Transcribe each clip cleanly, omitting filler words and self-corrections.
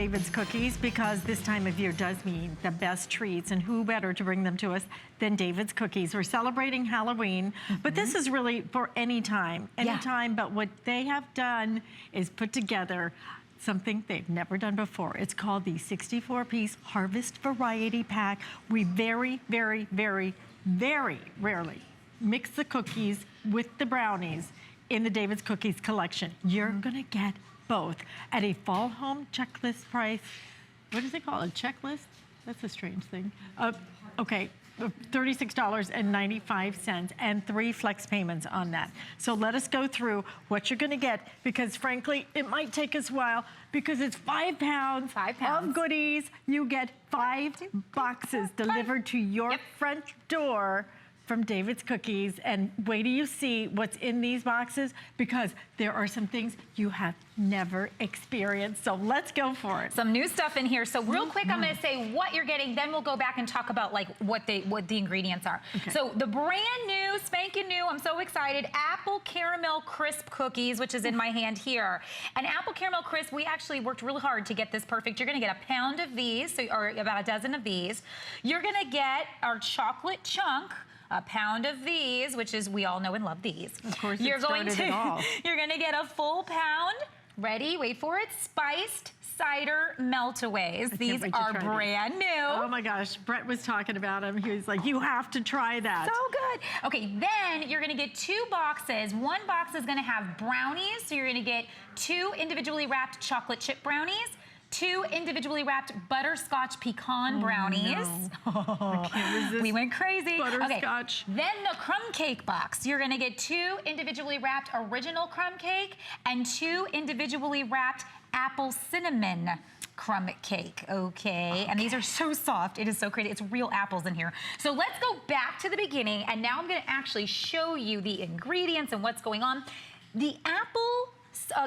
David's cookies, because this time of year does mean the best treats, and who better to bring them to us than David's cookies. We're celebrating Halloween, but this is really for any time, but what they have done is put together something they've never done before. It's called the 64-piece Harvest Variety Pack. We very, very, very, very rarely mix the cookies with the brownies in the David's Cookies collection. You're gonna get both at a fall home checklist price. What is it called? A checklist? That's a strange thing. Okay, $36.95 and 3 flex payments on that. So let us go through what you're gonna get, because frankly, it might take us a while, because it's 5 pounds, of goodies. You get 5 boxes delivered to your front door from David's Cookies, and wait till you see what's in these boxes, because there are some things you have never experienced. So let's go for it. Some new stuff in here. So real quick, I'm gonna say what you're getting, then we'll go back and talk about like what the ingredients are. Okay. So the brand new, spanking new, I'm so excited, apple caramel crisp cookies, which is in my hand here. And apple caramel crisp, we actually worked really hard to get this perfect. You're gonna get a pound of these, or about a dozen of these. You're gonna get our chocolate chunk, a pound of these, which is, we all know and love these. Of course, you're going to get a full pound, ready, wait for it, spiced cider meltaways. These are brand new. Oh my gosh, Brett was talking about them. He was like, you have to try that. So good. Okay, then you're gonna get 2 boxes. One box is gonna have brownies, so you're gonna get 2 individually wrapped chocolate chip brownies, 2 individually wrapped butterscotch pecan brownies. No. I can't resist. We went crazy. Butterscotch. Okay. Then the crumb cake box. You're gonna get 2 individually wrapped original crumb cake and 2 individually wrapped apple cinnamon crumb cake, okay? And these are so soft. It is so crazy. It's real apples in here. So let's go back to the beginning, and now I'm gonna actually show you the ingredients and what's going on. The apple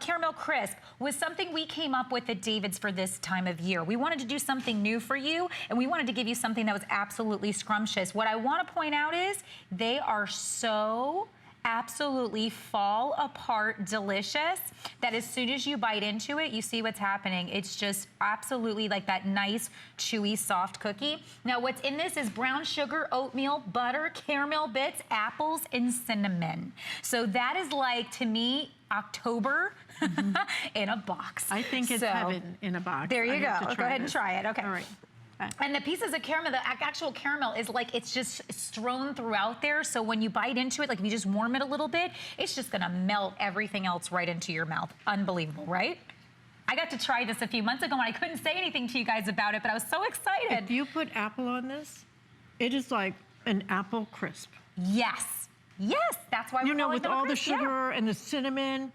caramel crisp was something we came up with at David's for this time of year. We wanted to do something new for you, and we wanted to give you something that was absolutely scrumptious. What I want to point out is they are so absolutely fall apart delicious that as soon as you bite into it, you see what's happening. It's just absolutely like that nice, chewy, soft cookie. Now, what's in this is brown sugar, oatmeal, butter, caramel bits, apples, and cinnamon. So that is like, to me, October in a box. I think it's heaven in a box. There you go. Go ahead and try it. Okay. All right. And the pieces of caramel, the actual caramel is like, it's just strewn throughout there. So when you bite into it, like if you just warm it a little bit, it's just gonna melt everything else right into your mouth. Unbelievable, right? I got to try this a few months ago and I couldn't say anything to you guys about it, but I was so excited. If you put apple on this, it is like an apple crisp. Yes. Yes, that's why we're calling with them all crisp. the sugar and the cinnamon.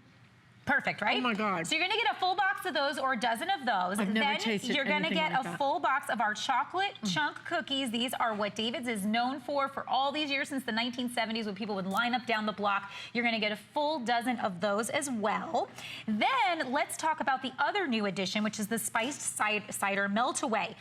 Perfect, right? Oh my God. So you're gonna get a full box of those or a dozen of those. I've never tasted you're gonna get like a full box of our chocolate chunk cookies. These are what David's is known for all these years since the 1970s when people would line up down the block. You're gonna get a full dozen of those as well. Then let's talk about the other new addition, which is the spiced cider meltaway.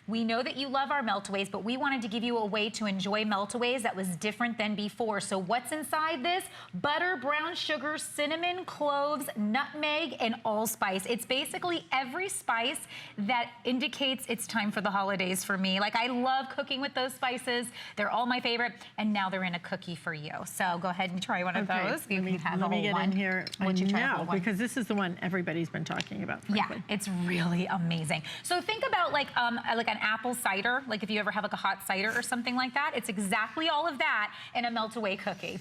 We know that you love our meltaways, but we wanted to give you a way to enjoy meltaways that was different than before. So what's inside this? Butter, brown sugar, cinnamon, cloves, nutmeg, and allspice. It's basically every spice that indicates it's time for the holidays for me. Like, I love cooking with those spices. They're all my favorite, and now they're in a cookie for you. So go ahead and try one of those. Let me get in here. Because this is the one everybody's been talking about, frankly. Yeah, it's really amazing. So think about like an apple cider, like if you ever have like a hot cider or something like that. It's exactly all of that in a melt-away cookie.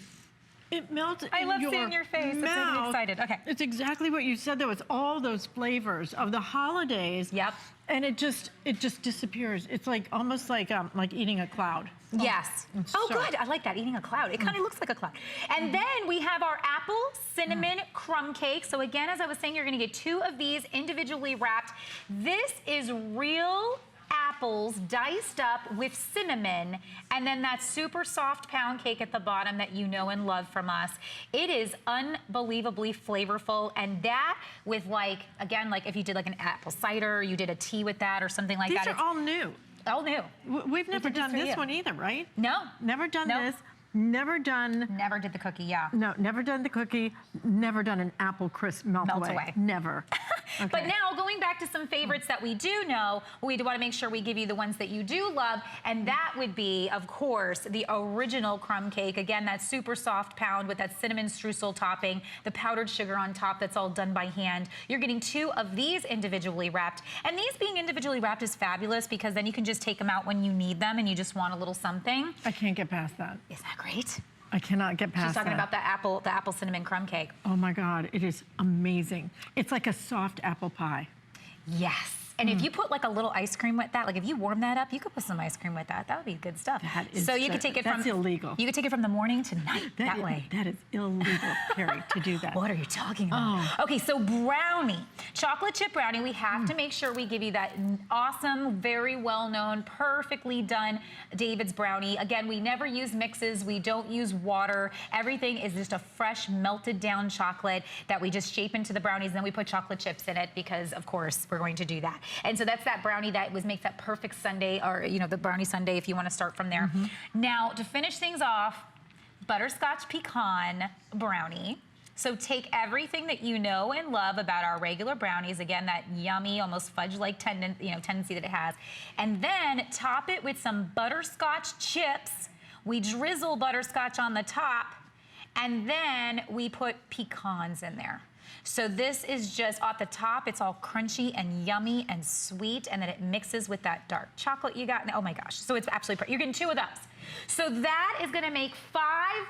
It melts in I love seeing your face. It's really excited. Okay. It's exactly what you said, though. It's all those flavors of the holidays. Yep. And it just disappears. It's like almost like eating a cloud. Yes. Oh, good. I like that, eating a cloud. It kind of looks like a cloud. And then we have our apple cinnamon crumb cake. So again, as I was saying, you're gonna get 2 of these individually wrapped. This is real apples diced up with cinnamon, and then that super soft pound cake at the bottom that you know and love from us. It is unbelievably flavorful, and that with like, again, like if you did like an apple cider, you did a tea with that or something like that. These are all new. All new. We've never done this one either, right? No. Never done this. Never done. Never did the cookie, yeah. No, never done the cookie. Never done an apple crisp melt-away. Never. Okay. But now, going back to some favorites that we do know, we do want to make sure we give you the ones that you do love, and that would be, of course, the original crumb cake. Again, that super soft pound with that cinnamon streusel topping, the powdered sugar on top that's all done by hand. You're getting 2 of these individually wrapped, and these being individually wrapped is fabulous because then you can just take them out when you need them and you just want a little something. I can't get past that. Isn't that great? I cannot get past that. She's talking about the apple cinnamon crumb cake. Oh my God, it is amazing. It's like a soft apple pie. Yes. And if you put like a little ice cream with that, like if you warm that up, you could put some ice cream with that. That would be good stuff. That is so you could take it that's illegal. You could take it from the morning to night that way. That is illegal, Carrie, to do that. What are you talking about? Oh. Okay, so brownie, chocolate chip brownie. We have to make sure we give you that awesome, very well-known, perfectly done David's brownie. Again, we never use mixes. We don't use water. Everything is just a fresh, melted down chocolate that we just shape into the brownies. And then we put chocolate chips in it because, of course, we're going to do that. And so that's that brownie that makes that perfect sundae, or you know, the brownie sundae if you want to start from there. Now, to finish things off, butterscotch pecan brownie. So take everything that you know and love about our regular brownies, again, that yummy, almost fudge-like tendency that it has, and then top it with some butterscotch chips. We drizzle butterscotch on the top, and then we put pecans in there. So this is just off the top, it's all crunchy and yummy and sweet, and then it mixes with that dark chocolate you got. Oh my gosh, so it's absolutely perfect. You're getting 2 of those. So that is gonna make 5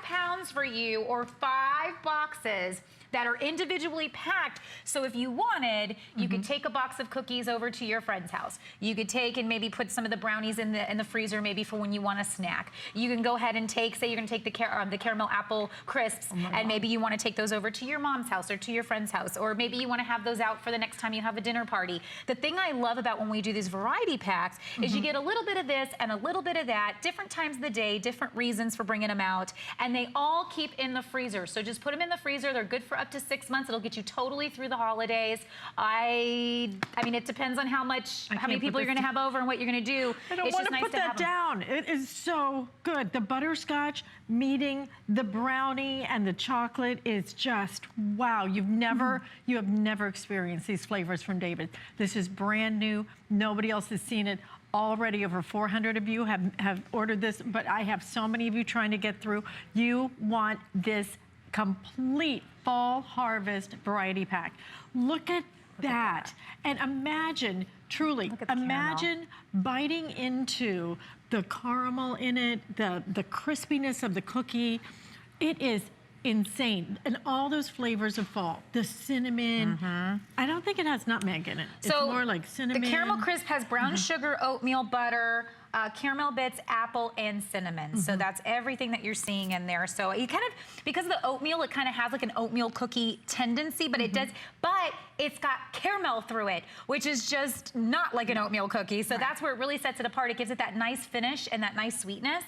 pounds for you, or 5 boxes that are individually packed. So if you wanted, you could take a box of cookies over to your friend's house. You could take and maybe put some of the brownies in the freezer, maybe for when you want a snack. You can go ahead and take, say you're gonna take the caramel apple crisps, and maybe you wanna take those over to your mom's house or to your friend's house, or maybe you wanna have those out for the next time you have a dinner party. The thing I love about when we do these variety packs is you get a little bit of this and a little bit of that, different times of the day, different reasons for bringing them out, and they all keep in the freezer. So just put them in the freezer. They're good for up to 6 months. It'll get you totally through the holidays. I mean, it depends on how many people you're going to have over and what you're going to do. I don't want to put that down. It is so good. The butterscotch meeting the brownie and the chocolate is just wow. You have never experienced these flavors from David. This is brand new. Nobody else has seen it. Already over 400 of you have ordered this, but I have so many of you trying to get through. You want this complete fall harvest variety pack. Look at that. And imagine, truly, imagine biting into the caramel in it, the crispiness of the cookie. It is insane. And all those flavors of fall. The cinnamon. I don't think it has nutmeg in it. It's more like cinnamon. The caramel crisp has brown sugar, oatmeal, butter, caramel bits, apple, and cinnamon. So that's everything that you're seeing in there. So you kind of, because of the oatmeal, it kind of has like an oatmeal cookie tendency, but it does, but it's got caramel through it, which is just not like an oatmeal cookie. So that's where it really sets it apart. It gives it that nice finish and that nice sweetness.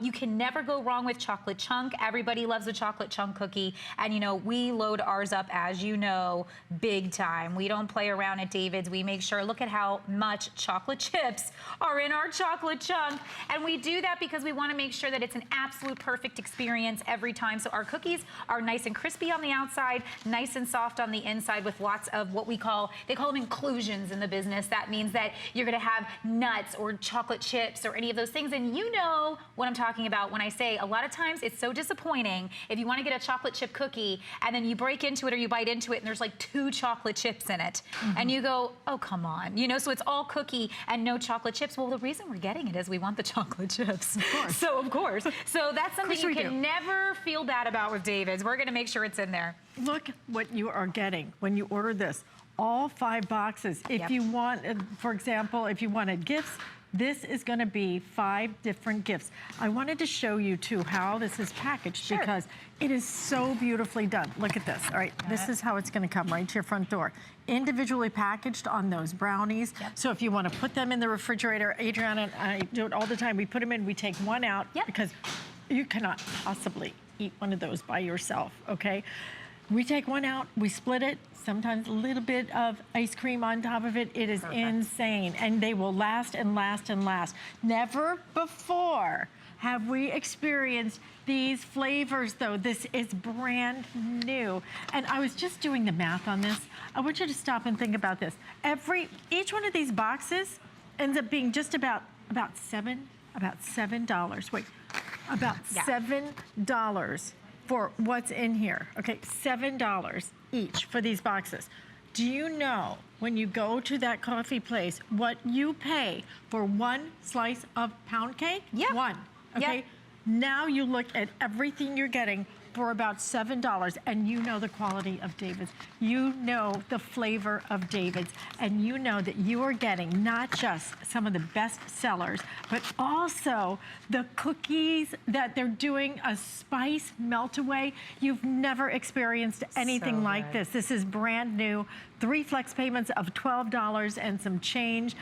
You can never go wrong with chocolate chunk. Everybody loves a chocolate chunk cookie. And you know, we load ours up, as you know, big time. We don't play around at David's. We make sure, look at how much chocolate chips are in our chocolate chunk. And we do that because we want to make sure that it's an absolute perfect experience every time. So our cookies are nice and crispy on the outside, nice and soft on the inside, with lots of what they call them inclusions in the business. That means that you're going to have nuts or chocolate chips or any of those things. And you know what I'm talking about when I say a lot of times it's so disappointing if you want to get a chocolate chip cookie and then you break into it or you bite into it and there's like 2 chocolate chips in it. And you go, oh, come on. You know, so it's all cookie and no chocolate chips. Well, the reason we're getting it is we want the chocolate chips. Of course. So, of course. So that's something you can never feel bad about with David's. We're going to make sure it's in there. Look what you are getting when you order this. All 5 boxes. If you want, for example, if you wanted gifts, this is going to be 5 different gifts. I wanted to show you too how this is packaged because it is so beautifully done. Look at this. All right, this is how it's going to come right to your front door. Individually packaged on those brownies. So if you want to put them in the refrigerator, Adriana and I do it all the time. We put them in, we take one out because you cannot possibly eat one of those by yourself, okay? We take one out, we split it, sometimes a little bit of ice cream on top of it. It is insane, and they will last and last and last. Never before have we experienced these flavors though. This is brand new. And I was just doing the math on this. I want you to stop and think about this. Each one of these boxes ends up being just about $7. Wait, about $7 for what's in here. Okay, $7 each for these boxes. Do you know when you go to that coffee place what you pay for one slice of pound cake? Yep. One. Okay. Yep. Now you look at everything you're getting for about $7, and you know the quality of David's. You know the flavor of David's, and you know that you are getting not just some of the best sellers, but also the cookies that they're doing a spice melt-away. You've never experienced anything like this. This is brand new. 3 flex payments of $12 and some change.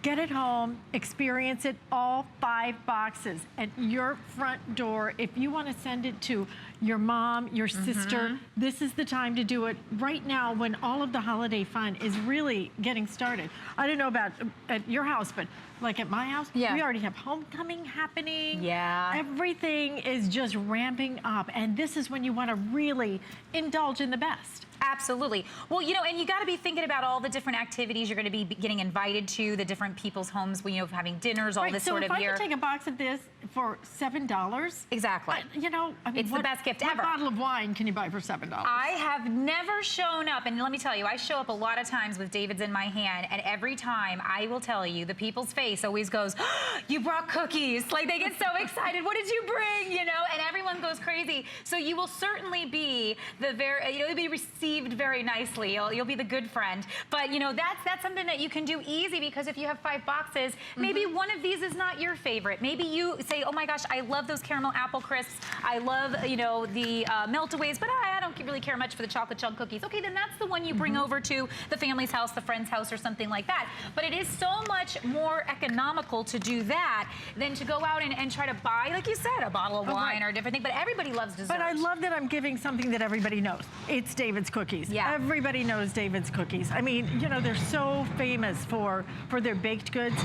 Get it home, experience it, all 5 boxes at your front door. If you want to send it to your mom, your sister, this is the time to do it right now when all of the holiday fun is really getting started. I don't know about at your house, but like at my house, we already have homecoming happening. Yeah. Everything is just ramping up, and this is when you want to really indulge in the best. Absolutely. Well, you know, and you got to be thinking about all the different activities you're going to be getting invited to, the different people's homes, when you know, having dinners, all this sort of So if year. I could take a box of this for $7, exactly. You know, I mean, it's the best gift ever. What bottle of wine can you buy for $7? I have never shown up, and let me tell you, I show up a lot of times with David's in my hand, and every time I will tell you, the people's face always goes, oh, you brought cookies. Like, they get so excited. What did you bring? You know, and everyone goes crazy. So you will certainly be you'll be received very nicely. You'll be the good friend. But you know, that's something that you can do easy, because if you have 5 boxes, maybe one of these is not your favorite. Maybe you say, oh my gosh, I love those caramel apple crisps. I love, you know, the meltaways, but I don't really care much for the chocolate chunk cookies. Okay, then that's the one you bring over to the family's house, the friend's house, or something like that. But it is so much more economical to do that than to go out and try to buy, like you said, a bottle of wine or a different thing. But everybody loves dessert. But I love that I'm giving something that everybody knows. It's David's cookies. Yeah. Everybody knows David's cookies. I mean, you know, they're so famous for their baked goods.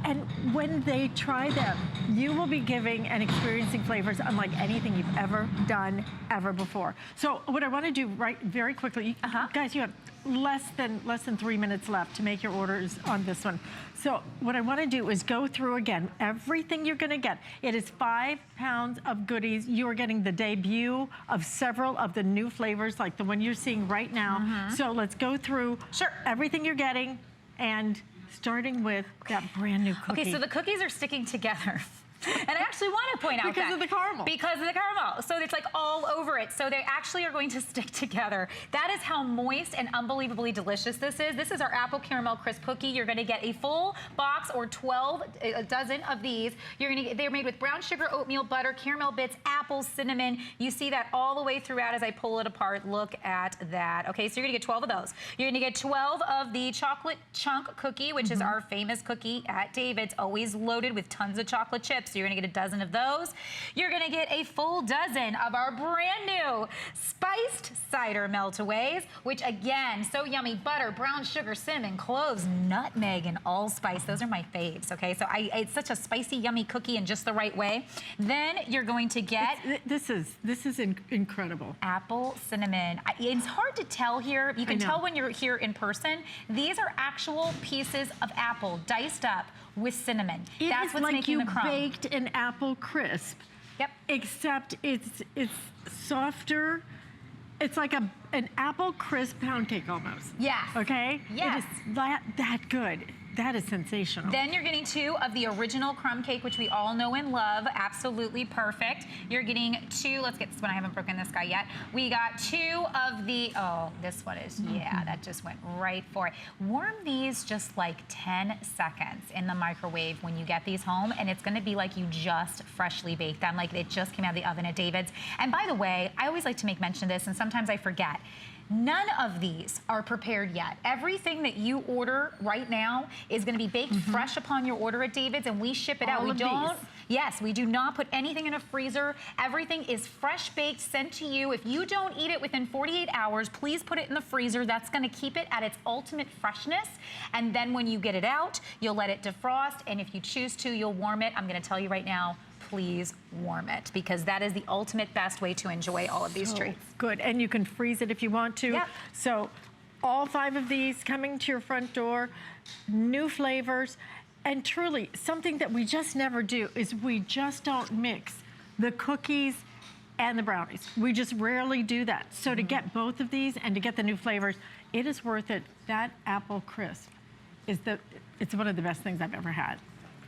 And when they try them, you will be giving and experiencing flavors unlike anything you've ever done ever before. So what I want to do very quickly, guys, you have less than 3 minutes left to make your orders on this one. So what I want to do is go through again everything you're going to get. It is 5 pounds of goodies. You are getting the debut of several of the new flavors, like the one you're seeing right now. So let's go through everything you're getting, and starting with that brand new cookie. Okay, so the cookies are sticking together. And I actually want to point out because of the caramel. Because of the caramel. So it's like all over it. So they actually are going to stick together. That is how moist and unbelievably delicious this is. This is our apple caramel crisp cookie. You're going to get a full box, or a dozen of these. You're going to get, they're made with brown sugar, oatmeal, butter, caramel bits, apples, cinnamon. You see that all the way throughout as I pull it apart. Look at that. Okay, so you're going to get 12 of those. You're going to get 12 of the chocolate chunk cookie, which is our famous cookie at David's, always loaded with tons of chocolate chips. So you're going to get a dozen of those. You're going to get a full dozen of our brand new spiced cider meltaways, which again, so yummy. Butter, brown sugar, cinnamon, cloves, nutmeg, and allspice. Those are my faves, okay? So it's such a spicy, yummy cookie in just the right way. Then you're going to get... This is incredible. Apple cinnamon. It's hard to tell here. You can tell when you're here in person. These are actual pieces of apple diced up with cinnamon. That's what's making the crumb. It's like you baked an apple crisp. Yep. Except it's softer. It's like an apple crisp pound cake almost. Yes. Okay? Yes. It is that good. That is sensational. Then you're getting 2 of the original crumb cake, which we all know and love. Absolutely perfect. You're getting 2. Let's get this one. I haven't broken this guy yet. We got 2 of the, oh, this one is, yeah, that just went right for it. Warm these just like 10 seconds in the microwave when you get these home, and it's gonna be like you just freshly baked them, like it just came out of the oven at David's. And by the way, I always like to make mention of this, and sometimes I forget. None of these are prepared yet. Everything that you order right now is going to be baked fresh upon your order at David's, and we ship it out. We don't. Yes, we do not put anything in a freezer. Everything is fresh baked, sent to you. If you don't eat it within 48 hours, please put it in the freezer. That's going to keep it at its ultimate freshness. And then when you get it out, you'll let it defrost. And if you choose to, you'll warm it. I'm going to tell you right now, please warm it, because that is the ultimate best way to enjoy all of these treats. Good, and you can freeze it if you want to. Yep. So all 5 of these coming to your front door, new flavors, and truly something that we just never do is we just don't mix the cookies and the brownies. We just rarely do that. So to get both of these and to get the new flavors, it is worth it. That apple crisp is it's one of the best things I've ever had,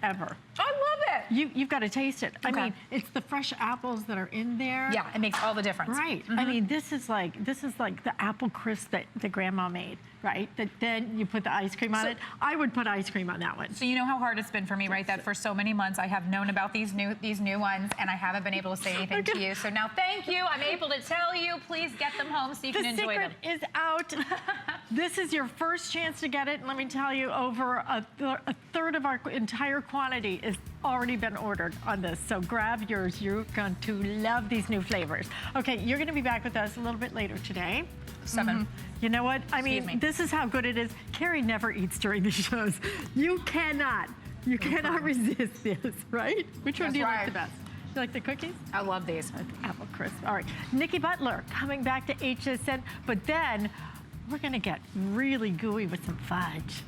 ever. I love it. You've got to taste it. I Okay. mean, it's the fresh apples that are in there. Yeah, it makes all the difference. Right. I mean, this is like the apple crisp that the grandma made, right? That then you put the ice cream on it. I would put ice cream on that one. So you know how hard it's been for me, right? That for so many months I have known about these new ones, and I haven't been able to say anything to you. So now, thank you. I'm able to tell you. Please get them home so you can enjoy them. The secret is out. This is your first chance to get it. And let me tell you, over a third of our entire quantity is already been ordered on this. So grab yours. You're going to love these new flavors. Okay, you're going to be back with us a little bit later today. 7. You know what? I Excuse mean, me. this is how good it is. Carrie never eats during the shows. You cannot resist this, right? Which one That's do you like right. the best? You like the cookies? I love these. Apple crisp. All right. Nikki Butler coming back to HSN, but then we're going to get really gooey with some fudge.